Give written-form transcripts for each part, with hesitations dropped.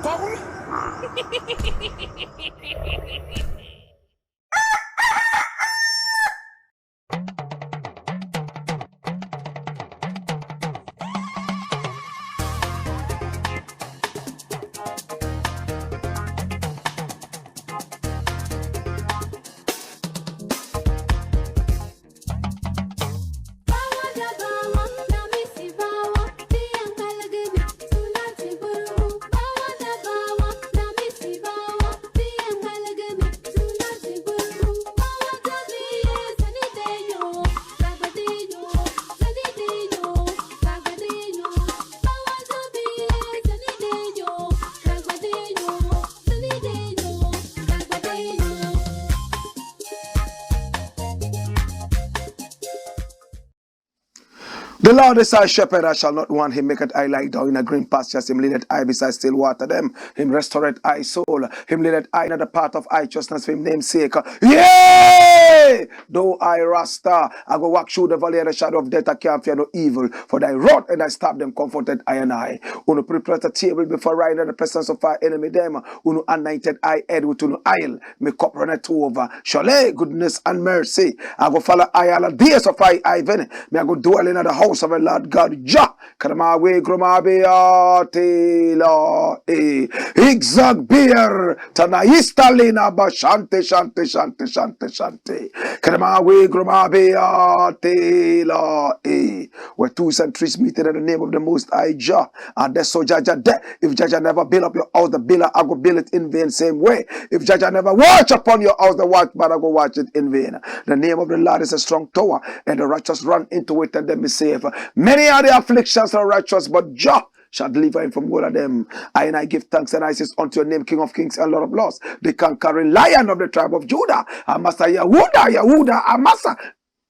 Foul. The Lord is our shepherd, I shall not want. Him maketh I lie down in a green pastures. Him leadeth I beside still water them. Him restoreth I soul. Him leadeth I in the path of righteousness for him name's sake. Yea! Though I Rasta, I go walk through the valley of the shadow of death, I can't fear no evil. For thy rod and thy staff them comforted I and I. Uno prepare a table before I in the presence of our enemy them. Uno anointed I head with uno oil. Me cup runneth over. Surely goodness and mercy. I go follow I all the days of I Ivan. Me I go dwell in the house of the Lord God. Ja. Karamawe grumabeate la e. Igzag beer. Tanaista lina ba shante shante shante shante shante. Karamawe grumabeate la e. Where twos and threes meet in the name of the Most High Jah. And that's so Jaja de. If Jaja never build up your house, the builder I go build it in vain. Same way. If Jaja never watch upon your house, the watchman I go watch it in vain. The name of the Lord is a strong tower, and the righteous run into it and them be safe. Many are the afflictions of the righteous, but Jah shall deliver him from all of them. I give thanks and I says unto your name, King of Kings and Lord of Lords, the conquering Lion of the tribe of Judah. Amasa Yahuda, Amasa.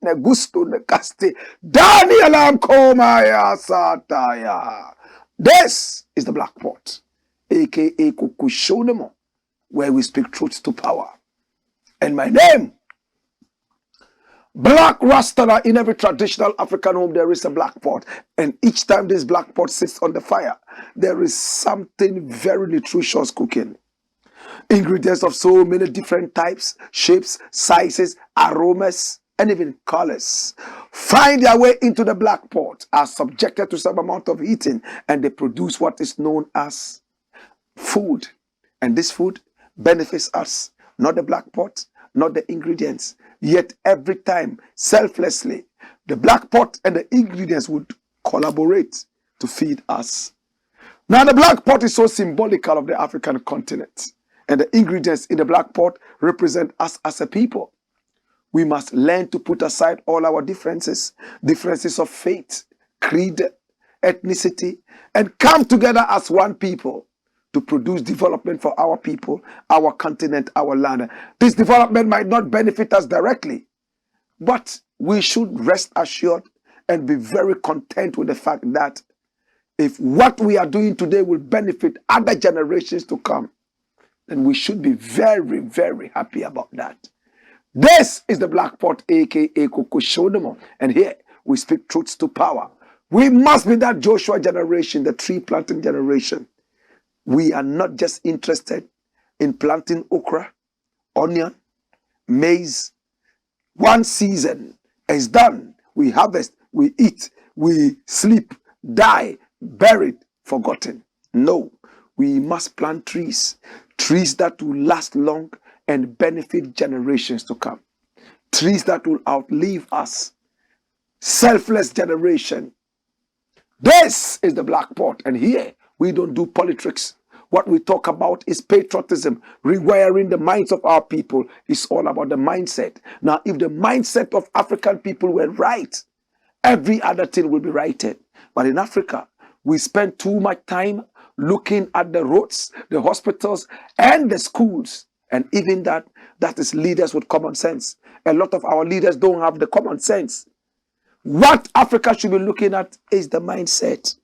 Negusto Nekasti. Daniel Amkomaya Sataya. This is the Black Pot, aka Kukushonemo, where we speak truth to power. And my name, Black Rasta. In every traditional African home, there is a black pot. And each time this black pot sits on the fire, there is something very nutritious cooking. Ingredients of so many different types, shapes, sizes, aromas, and even colors find their way into the black pot, are subjected to some amount of heating, and they produce what is known as food. And this food benefits us, not the black pot, not the ingredients. Yet every time, selflessly, the black pot and the ingredients would collaborate to feed us. Now the black pot is so symbolical of the African continent, and the ingredients in the black pot represent us as a people. We must learn to put aside all our differences of faith, creed, ethnicity, and come together as one people to produce development for our people, our continent, our land. This development might not benefit us directly, but we should rest assured and be very content with the fact that if what we are doing today will benefit other generations to come, then we should be very, very happy about that. This is the Black Pot, aka Kukushonemo, and here we speak truths to power. We must be that Joshua generation, the tree planting generation. We are not just interested in planting okra, onion, maize. One season is done. We harvest, we eat, we sleep, die, buried, forgotten. No, we must plant trees that will last long and benefit generations to come. Trees that will outlive us. Selfless generation. This is the Black Pot, and here we don't do politics. What we talk about is patriotism, rewiring the minds of our people. It's all about the mindset. Now, if the mindset of African people were right, every other thing will be righted. But in Africa, we spend too much time looking at the roads, the hospitals, and the schools. And even that is leaders with common sense. A lot of our leaders don't have the common sense. What Africa should be looking at is the mindset.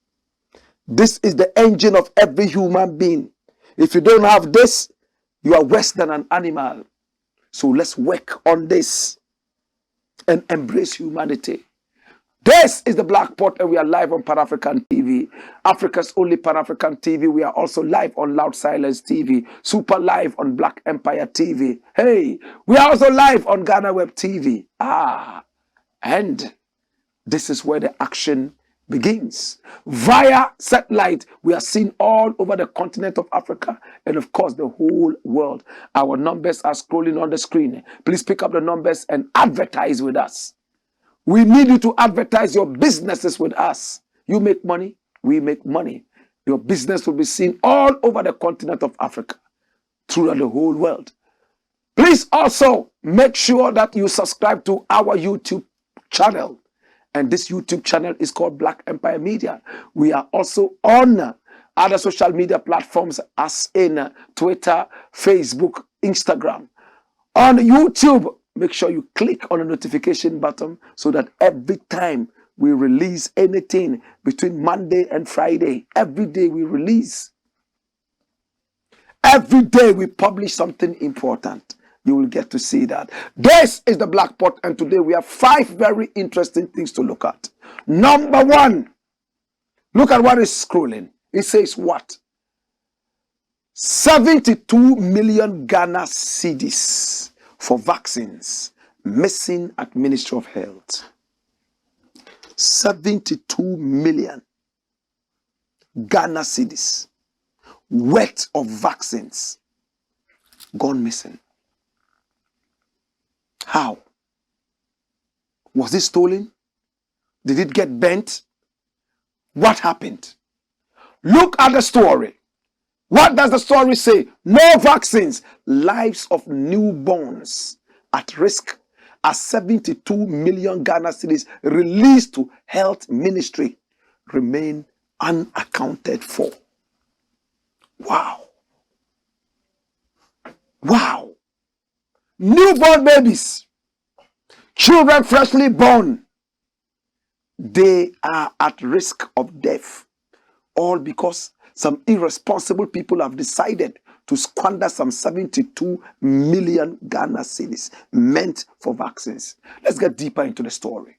This is the engine of every human being. If you don't have this, you are worse than an animal. So let's work on this and embrace humanity. This is the Blakk Pot, and we are live on Pan African TV, Africa's only Pan African TV. We are also live on Loud Silence TV, super live on Black Empire TV. Hey, we are also live on Ghana Web TV. And this is where the action begins. Via satellite, we are seen all over the continent of Africa and, of course, the whole world. Our numbers are scrolling on the screen. Please pick up the numbers and advertise with us. We need you to advertise your businesses with us. You make money, we make money. Your business will be seen all over the continent of Africa, throughout the whole world. Please also make sure that you subscribe to our YouTube channel. And this YouTube channel is called Black Empire Media. We are also on other social media platforms as in Twitter, Facebook, Instagram. On YouTube, make sure you click on the notification button so that every time we release anything between Monday and Friday, every day we release. Every day we publish something important. You will get to see that. This is the Blakk Pot, and today we have 5 very interesting things to look at. Number 1, look at what is scrolling. It says what? 72 million Ghana cedis for vaccines missing at Ministry of Health. 72 million Ghana cedis worth of vaccines gone missing. How? Was it stolen? Did it get bent? What happened? Look at the story. What does the story say? No vaccines. Lives of newborns at risk as 72 million Ghana cedis released to health ministry remain unaccounted for. Wow. Wow. Newborn babies, children freshly born, they are at risk of death. All because some irresponsible people have decided to squander some 72 million Ghana cedis meant for vaccines. Let's get deeper into the story.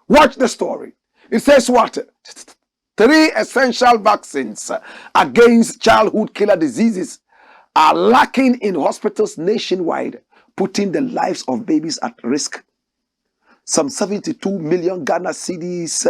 Watch the story. It says what? 3 essential vaccines against childhood killer diseases are lacking in hospitals nationwide, putting the lives of babies at risk. Some 72 million Ghana cedis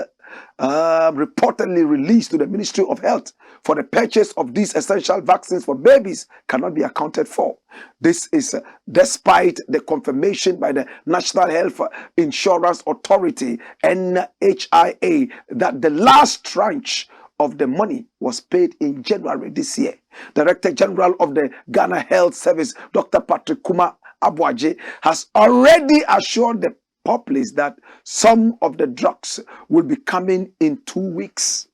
reportedly released to the Ministry of Health for the purchase of these essential vaccines for babies cannot be accounted for. This is despite the confirmation by the National Health Insurance Authority, NHIA, that the last tranche of the money was paid in January this year. Director General of the Ghana Health Service, Dr. Patrick Abwaje, has already assured the populace that some of the drugs will be coming in 2 weeks.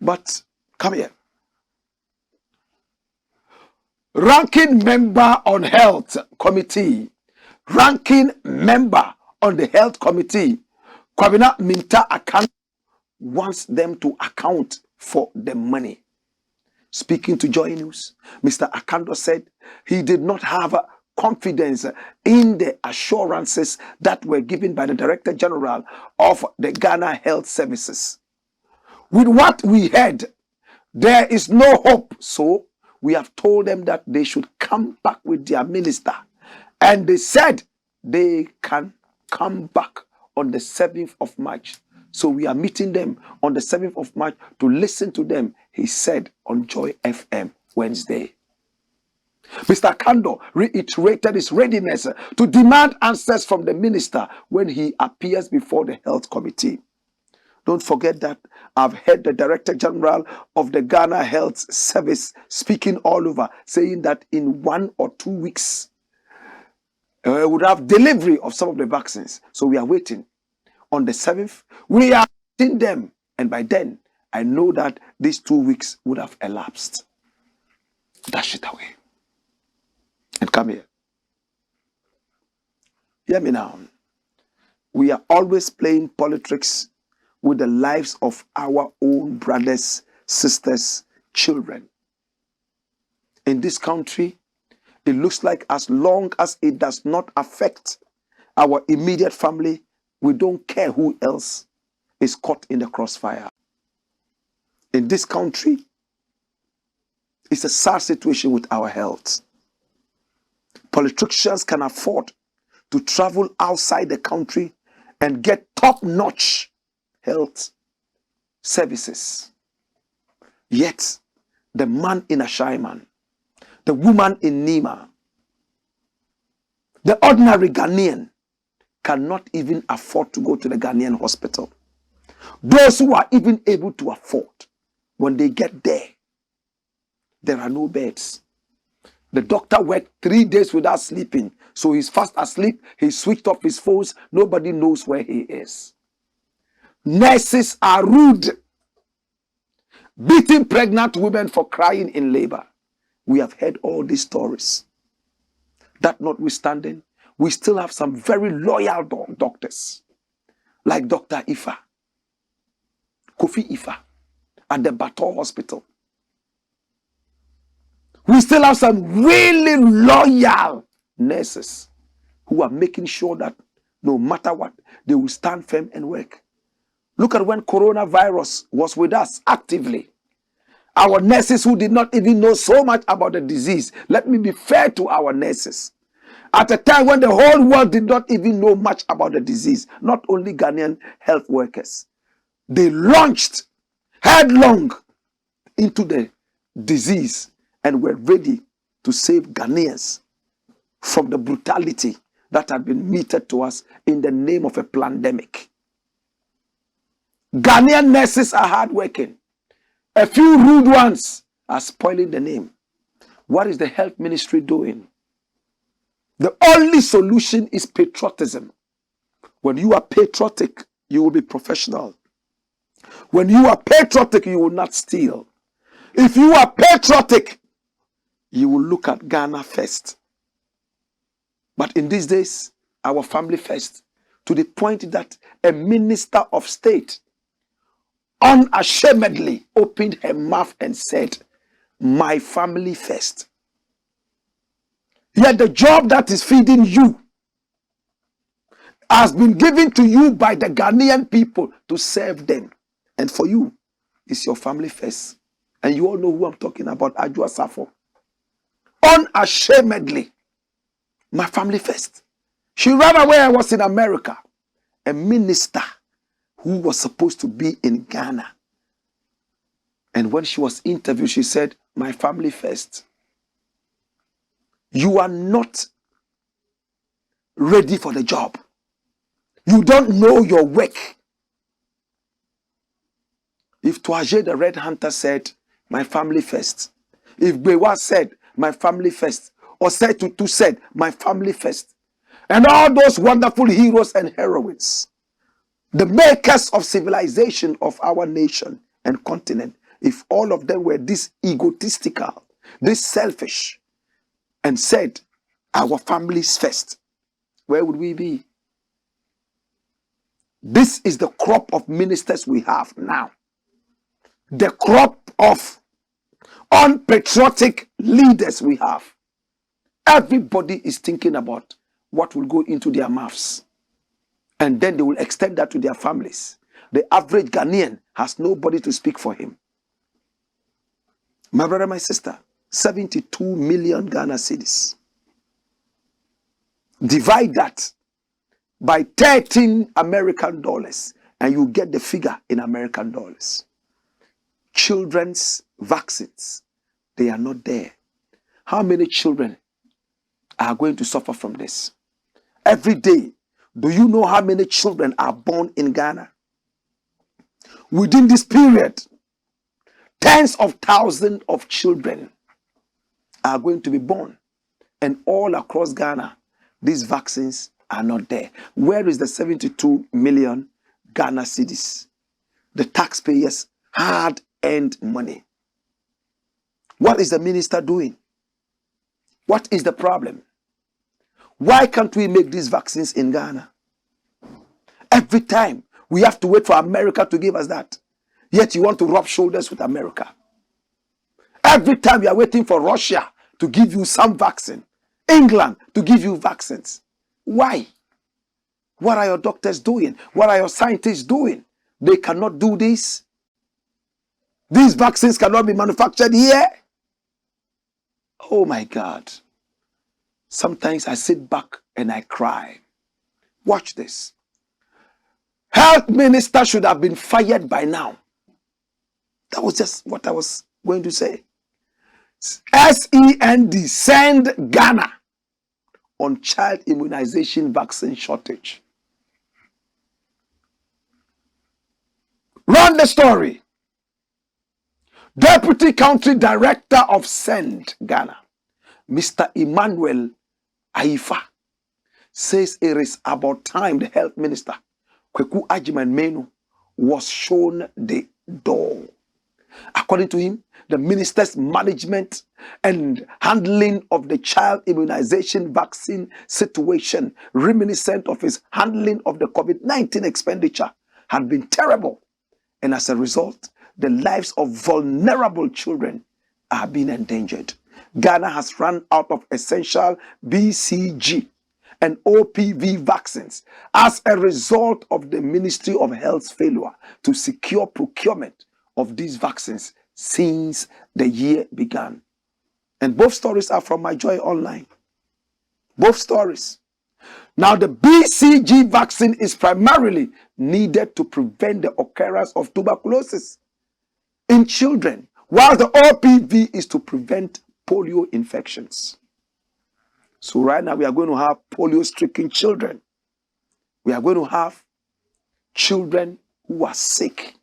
But come here. Ranking member on health committee, ranking member on the health committee, Kwabena Minta Akan, wants them to account for the money. Speaking to Joy News, Mr. Akando said he did not have confidence in the assurances that were given by the Director General of the Ghana Health Services. With what we heard, there is no hope. So we have told them that they should come back with their minister. And they said they can come back on the 7th of March. So we are meeting them on the 7th of March to listen to them, he said on Joy FM Wednesday. Mr. Kando reiterated his readiness to demand answers from the minister when he appears before the health committee. Don't forget that I've heard the Director General of the Ghana Health Service speaking all over, saying that in 1 or 2 weeks, we would have delivery of some of the vaccines. So we are waiting. On the 7th, we are seeing them. And by then, I know that these 2 weeks would have elapsed. Dash it away. And come here. Hear me now. We are always playing politics with the lives of our own brothers, sisters, children. In this country, it looks like as long as it does not affect our immediate family, we don't care who else is caught in the crossfire. In this country, it's a sad situation with our health. Politicians can afford to travel outside the country and get top-notch health services. Yet, the man in Ashaiman, the woman in Nima, the ordinary Ghanaian cannot even afford to go to the Ghanaian hospital. Those who are even able to afford, when they get there, there are no beds. The doctor worked 3 days without sleeping, so he's fast asleep, he switched off his phones, nobody knows where he is. Nurses are rude, beating pregnant women for crying in labor. We have heard all these stories. That notwithstanding, we still have some very loyal doctors, like Dr. Ifa, Kofi Ifa, at the Bator Hospital. We still have some really loyal nurses who are making sure that no matter what, they will stand firm and work. Look at when coronavirus was with us actively. Our nurses who did not even know so much about the disease. Let me be fair to our nurses. At a time when the whole world did not even know much about the disease, not only Ghanaian health workers, they launched headlong into the disease and were ready to save Ghanaians from the brutality that had been meted to us in the name of a pandemic. Ghanaian nurses are hardworking. A few rude ones are spoiling the name. What is the health ministry doing? The only solution is patriotism. When you are patriotic, you will be professional. When you are patriotic, you will not steal. If you are patriotic, you will look at Ghana first. But in these days, our family first, to the point that a minister of state unashamedly opened her mouth and said, "My family first." Yet the job that is feeding you has been given to you by the Ghanaian people to serve them. And for you, it's your family first. And you all know who I'm talking about, Adjoa Safo. Unashamedly, my family first. She ran away. I was in America. A minister who was supposed to be in Ghana. And when she was interviewed, she said, "My family first." You are not ready for the job. You don't know your work. If Toaje the Red Hunter said, "My family first," if Bewa said, "My family first," or said Tutu said, "My family first," and all those wonderful heroes and heroines, the makers of civilization of our nation and continent, if all of them were this egotistical, this selfish, and said, "Our families first," where would we be? This is the crop of ministers we have now. The crop of unpatriotic leaders we have. Everybody is thinking about what will go into their mouths. And then they will extend that to their families. The average Ghanaian has nobody to speak for him. My brother, my sister, 72 million Ghana cedis. Divide that by 13 American dollars and you get the figure in American dollars. Children's vaccines, they are not there. How many children are going to suffer from this? Every day, do you know how many children are born in Ghana? Within this period, tens of thousands of children are going to be born. And all across Ghana, these vaccines are not there. Where is the 72 million Ghana cedis? The taxpayers' hard-earned money. What is the minister doing? What is the problem? Why can't we make these vaccines in Ghana? Every time we have to wait for America to give us that. Yet you want to rub shoulders with America. Every time you are waiting for Russia to give you some vaccine, England to give you vaccines. Why? What are your doctors doing? What are your scientists doing? They cannot do this. These vaccines cannot be manufactured here. Oh my God. Sometimes I sit back and I cry. Watch this. Health minister should have been fired by now. That was just what I was going to say. SEND, send Ghana on child immunization vaccine shortage. Run the story. Deputy Country Director of SEND Ghana, Mr. Emmanuel Aifa, says it is about time the health minister, Kweku Ajiman Menu, was shown the door. According to him, the minister's management and handling of the child immunization vaccine situation, reminiscent of his handling of the COVID-19 expenditure, had been terrible. And as a result, the lives of vulnerable children are being endangered. Ghana has run out of essential BCG and OPV vaccines as a result of the Ministry of Health's failure to secure procurement of these vaccines since the year began. And both stories are from My Joy Online. Both stories. Now, the BCG vaccine is primarily needed to prevent the occurrence of tuberculosis in children, while the OPV is to prevent polio infections. So right now we are going to have polio-stricken children. We are going to have children who are sick.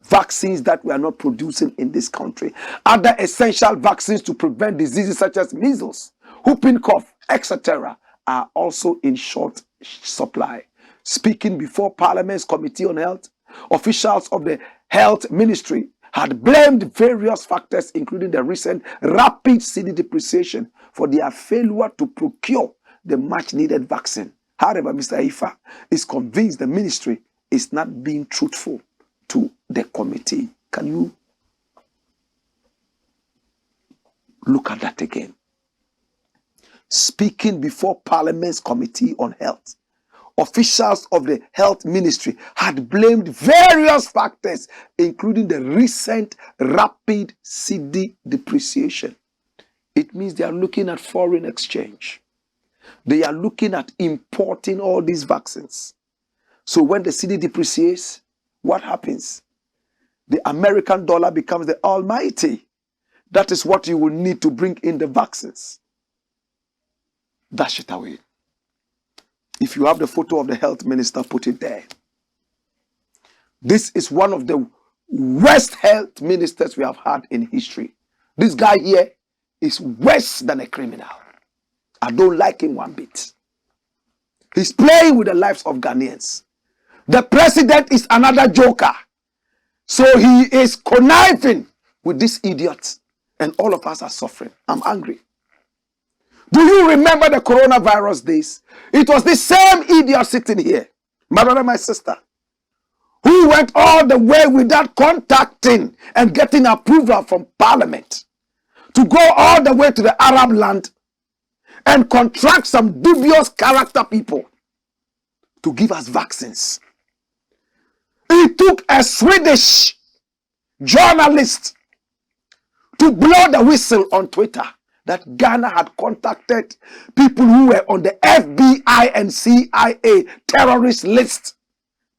Vaccines that we are not producing in this country. Other essential vaccines to prevent diseases such as measles, whooping cough, etc. are also in short supply. Speaking before Parliament's Committee on Health, officials of the Health Ministry had blamed various factors, including the recent rapid cedi depreciation, for their failure to procure the much-needed vaccine. However, Mr. Ifa is convinced the ministry is not being truthful to the committee. Can you look at that again? Speaking before Parliament's Committee on Health, officials of the Health Ministry had blamed various factors, including the recent rapid cedi depreciation. It means they are looking at foreign exchange. They are looking at importing all these vaccines. So when the cedi depreciates, what happens? The American dollar becomes the almighty. That is what you will need to bring in the vaccines. Dash it away. If you have the photo of the health minister, put it there. This is one of the worst health ministers we have had in history. This guy here is worse than a criminal. I don't like him one bit. He's playing with the lives of Ghanaians. The president is another joker. So he is conniving with this idiot. And all of us are suffering. I'm angry. Do you remember the coronavirus days? It was the same idiot sitting here, my brother, my sister, who went all the way without contacting and getting approval from Parliament to go all the way to the Arab land and contract some dubious character people to give us vaccines. It took a Swedish journalist to blow the whistle on Twitter that Ghana had contacted people who were on the FBI and CIA terrorist list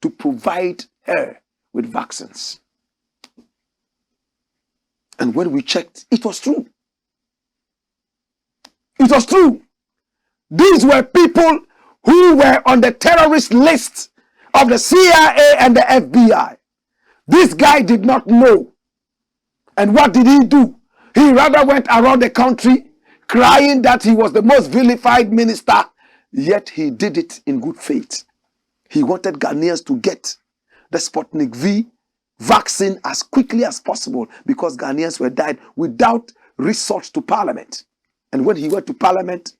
to provide her with vaccines. And when we checked, it was true. It was true. These were people who were on the terrorist list of the CIA and the FBI. This guy did not know. And what did he do? He rather went around the country crying that he was the most vilified minister, yet he did it in good faith. He wanted Ghanaians to get the Sputnik V vaccine as quickly as possible because Ghanaians were dying without resort to Parliament. And when he went to Parliament,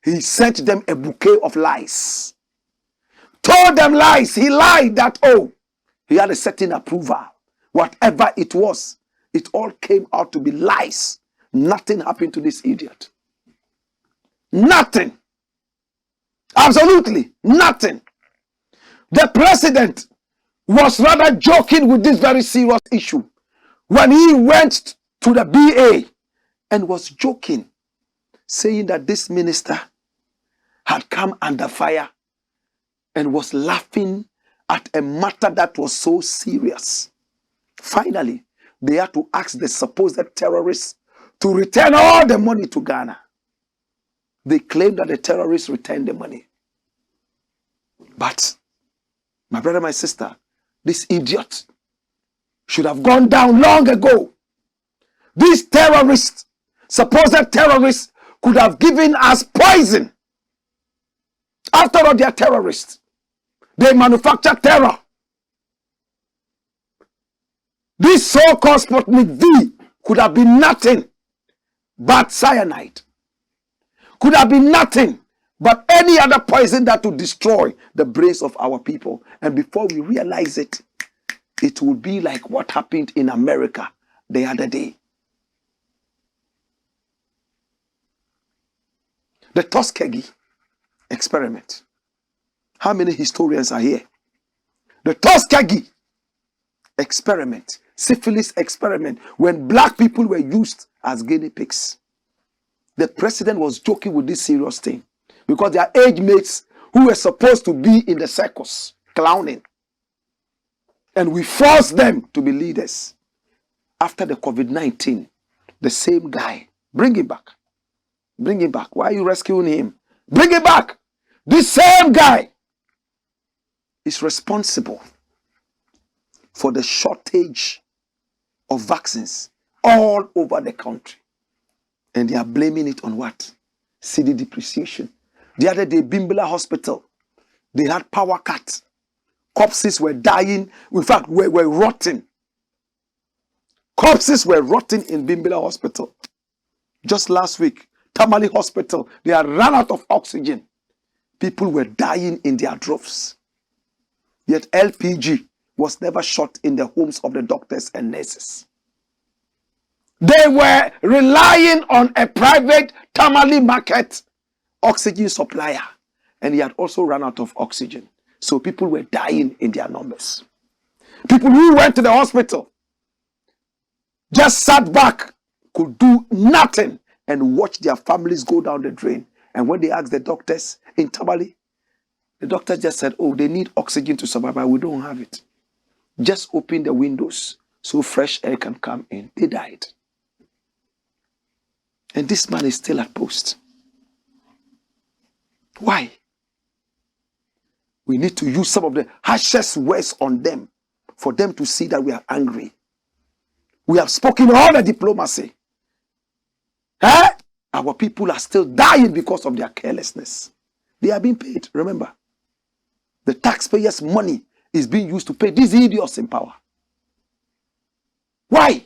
he sent them a bouquet of lies. Told them lies. He lied that, oh, he had a certain approval. Whatever it was, it all came out to be lies. Nothing happened to this idiot. Nothing. Absolutely nothing. The president was rather joking with this very serious issue when he went to the BA and was joking, saying that this minister had come under fire and was laughing at a matter that was so serious. Finally, they had to ask the supposed terrorists to return all the money to Ghana. They claimed that the terrorists returned the money. But, my brother, my sister, this idiot should have gone down long ago. These terrorists, supposed terrorists, could have given us poison. After all, they are terrorists. They manufacture terror. This so-called Sputnik V could have been nothing but cyanide. Could have been nothing but any other poison that would destroy the brains of our people. And before we realize it, it will be like what happened in America the other day. The Tuskegee experiment. How many historians are here? The Tuskegee experiment, syphilis experiment, when black people were used as guinea pigs. The president was joking with this serious thing because their age mates who were supposed to be in the circus, clowning. And we forced them to be leaders. After the COVID-19, the same guy, bring him back. Bring him back. Why are you rescuing him? Bring him back. This same guy is responsible for the shortage of vaccines all over the country. And they are blaming it on what? CD depreciation. The other day, Bimbala Hospital, they had power cuts. Corpses were dying. In fact, were rotting. Corpses were rotting in Bimbala Hospital. Just last week, Tamale Hospital, they had run out of oxygen. People were dying in their droves. Yet LPG was never shot in the homes of the doctors and nurses. They were relying on a private Tamale market oxygen supplier. And he had also run out of oxygen. So people were dying in their numbers. People who went to the hospital just sat back, could do nothing, and watch their families go down the drain. And when they asked the doctors in Tamale, the doctors just said, oh, they need oxygen to survive, but we don't have it. Just open the windows so fresh air can come in. They died. And this man is still at post. Why? We need to use some of the harshest words on them for them to see that we are angry. We have spoken all the diplomacy. Our people are still dying because of their carelessness. They are being paid, remember. The taxpayers' money is being used to pay these idiots in power. Why?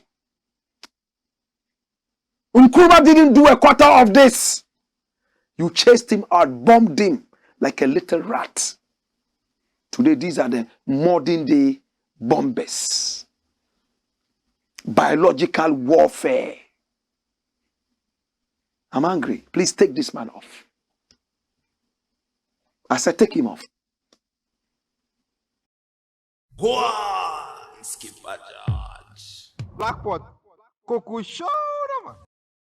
Nkrumah didn't do a quarter of this. You chased him out, bombed him like a little rat. Today, these are the modern day bombers. Biological warfare. I'm angry. Please take this man off. I said, take him off. Go on, Skipper George. Blackpot, Coco show.